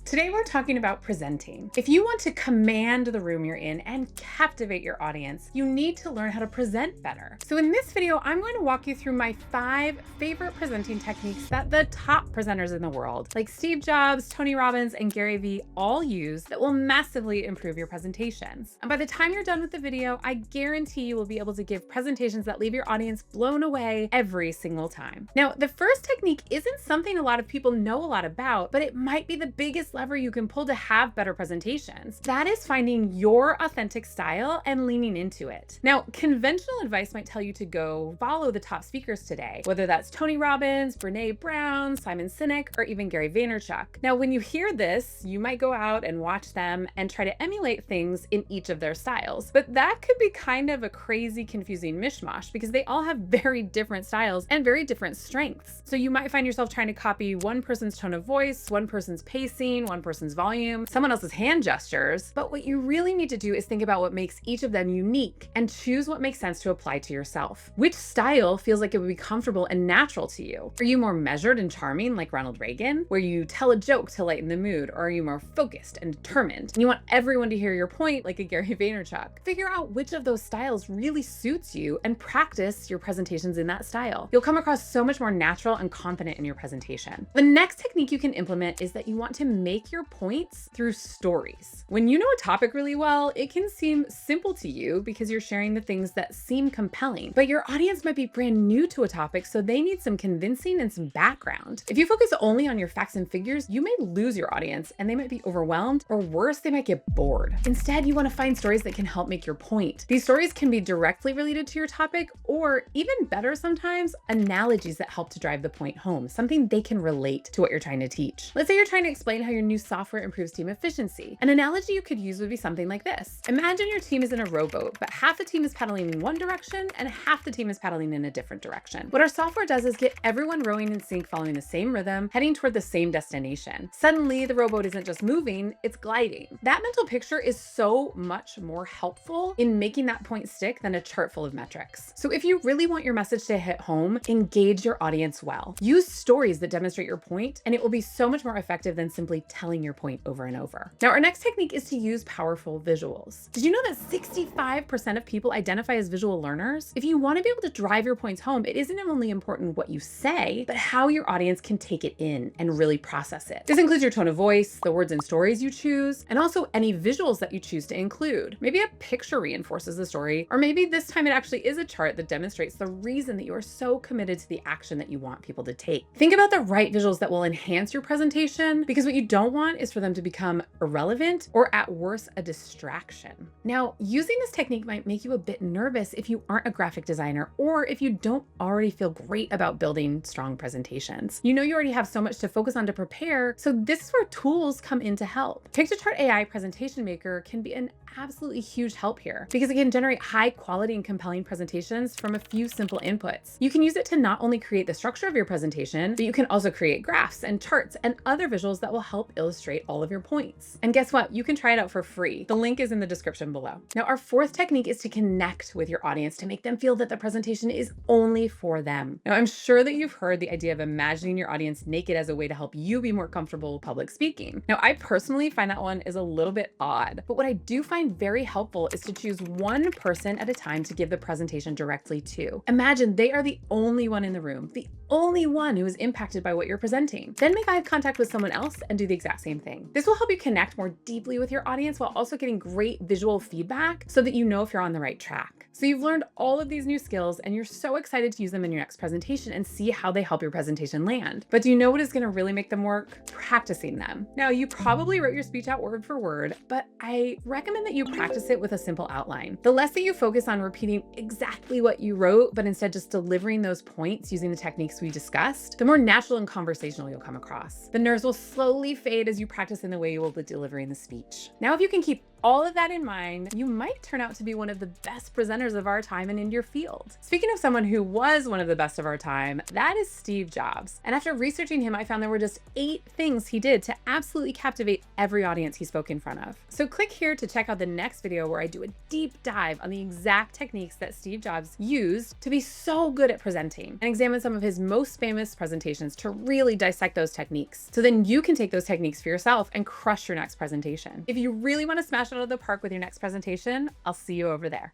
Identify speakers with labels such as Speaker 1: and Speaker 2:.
Speaker 1: Today we're talking about presenting. If you want to command the room you're in and captivate your audience, you need to learn how to present better. So in this video, I'm going to walk you through my 5 favorite presenting techniques that the top presenters in the world, like Steve Jobs, Tony Robbins, and Gary Vee, all use that will massively improve your presentations. And by the time you're done with the video, I guarantee you will be able to give presentations that leave your audience blown away every single time. Now, the first technique isn't something a lot of people know a lot about, but it might be the biggest lever you can pull to have better presentations. That is finding your authentic style and leaning into it. Now, conventional advice might tell you to go follow the top speakers today, whether that's Tony Robbins, Brene Brown, Simon Sinek, or even Gary Vaynerchuk. Now, when you hear this, you might go out and watch them and try to emulate things in each of their styles. But that could be kind of a crazy, confusing mishmash because they all have very different styles and very different strengths. So you might find yourself trying to copy one person's tone of voice, one person's pacing, one person's volume, someone else's hand gestures. But what you really need to do is think about what makes each of them unique and choose what makes sense to apply to yourself. Which style feels like it would be comfortable and natural to you? Are you more measured and charming like Ronald Reagan, where you tell a joke to lighten the mood? Or are you more focused and determined and you want everyone to hear your point like a Gary Vaynerchuk? Figure out which of those styles really suits you and practice your presentations in that style. You'll come across so much more natural and confident in your presentation. The next technique you can implement is that you want to make your points through stories. When you know a topic really well, it can seem simple to you because you're sharing the things that seem compelling, but your audience might be brand new to a topic, so they need some convincing and some background. If you focus only on your facts and figures, you may lose your audience and they might be overwhelmed, or worse, they might get bored. Instead, you want to find stories that can help make your point. These stories can be directly related to your topic, or even better sometimes, analogies that help to drive the point home, something they can relate to what you're trying to teach. Let's say you're trying to explain how your new software improves team efficiency. An analogy you could use would be something like this. Imagine your team is in a rowboat, but half the team is paddling in one direction and half the team is paddling in a different direction. What our software does is get everyone rowing in sync, following the same rhythm, heading toward the same destination. Suddenly, the rowboat isn't just moving, it's gliding. That mental picture is so much more helpful in making that point stick than a chart full of metrics. So if you really want your message to hit home, engage your audience well. Use stories that demonstrate your point, and it will be so much more effective than simply telling your point over and over. Now, our next technique is to use powerful visuals. Did you know that 65% of people identify as visual learners? If you want to be able to drive your points home, it isn't only important what you say, but how your audience can take it in and really process it. This includes your tone of voice, the words and stories you choose, and also any visuals that you choose to include. Maybe a picture reinforces the story, or maybe this time it actually is a chart that demonstrates the reason that you are so committed to the action that you want people to take. Think about the right visuals that will enhance your presentation, because what you don't want is for them to become irrelevant or at worst a distraction. Now, using this technique might make you a bit nervous if you aren't a graphic designer or if you don't already feel great about building strong presentations. You know you already have so much to focus on to prepare, so this is where tools come in to help. Piktochart AI Presentation Maker can be an absolutely huge help here because it can generate high quality and compelling presentations from a few simple inputs. You can use it to not only create the structure of your presentation, but you can also create graphs and charts and other visuals that will help illustrate all of your points. And guess what? You can try it out for free. The link is in the description below. Now, our fourth technique is to connect with your audience to make them feel that the presentation is only for them. Now, I'm sure that you've heard the idea of imagining your audience naked as a way to help you be more comfortable with public speaking. Now, I personally find that one is a little bit odd, but what I do find very helpful is to choose one person at a time to give the presentation directly to. Imagine they are the only one in the room, the only one who is impacted by what you're presenting. Then make eye contact with someone else and do the exact same thing. This will help you connect more deeply with your audience while also getting great visual feedback so that you know if you're on the right track. So you've learned all of these new skills and you're so excited to use them in your next presentation and see how they help your presentation land. But do you know what is going to really make them work? Practicing them. Now, you probably wrote your speech out word for word, but I recommend that you practice it with a simple outline. The less that you focus on repeating exactly what you wrote, but instead just delivering those points using the techniques we discussed, the more natural and conversational you'll come across. The nerves will slowly fade as you practice in the way you will be delivering the speech. Now, if you can keep all of that in mind, you might turn out to be one of the best presenters of our time and in your field. Speaking of someone who was one of the best of our time, that is Steve Jobs. And after researching him, I found there were just 8 things he did to absolutely captivate every audience he spoke in front of. So click here to check out the next video where I do a deep dive on the exact techniques that Steve Jobs used to be so good at presenting, and examine some of his most famous presentations to really dissect those techniques. So then you can take those techniques for yourself and crush your next presentation. If you really want to smash it out of the park with your next presentation, I'll see you over there.